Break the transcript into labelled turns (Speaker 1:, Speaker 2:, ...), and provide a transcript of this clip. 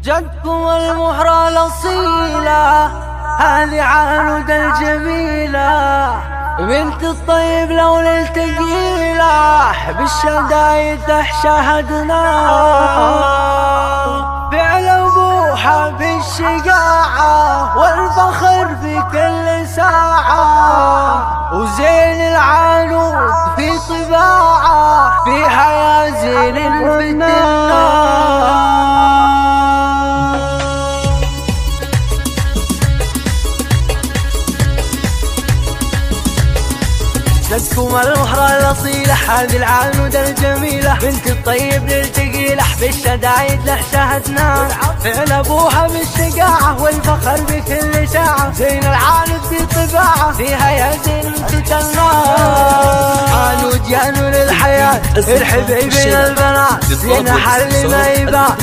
Speaker 1: جدكم المهرة الأصيلة، هذه عانود الجميلة، بنت الطيب لو الثقيلة، بالشدايد شاهدنا فعل أبوها بالشجاعة والفخر في كل ساعة، وزين العانود في طباعه فيها يا زين الفتنة. جدكم المهرة الأصيلة، هذه العانود الجميلة، بنت الطيب للثقيلة، بالشدايد له شاهدنا فعل أبوها بالشجاعة والفخر بكل ساعة، زين العانود في طباعه فيها يا زين الفتنة. عانود يا نور الحياة، الحبيب البنات، زين حل ما يبان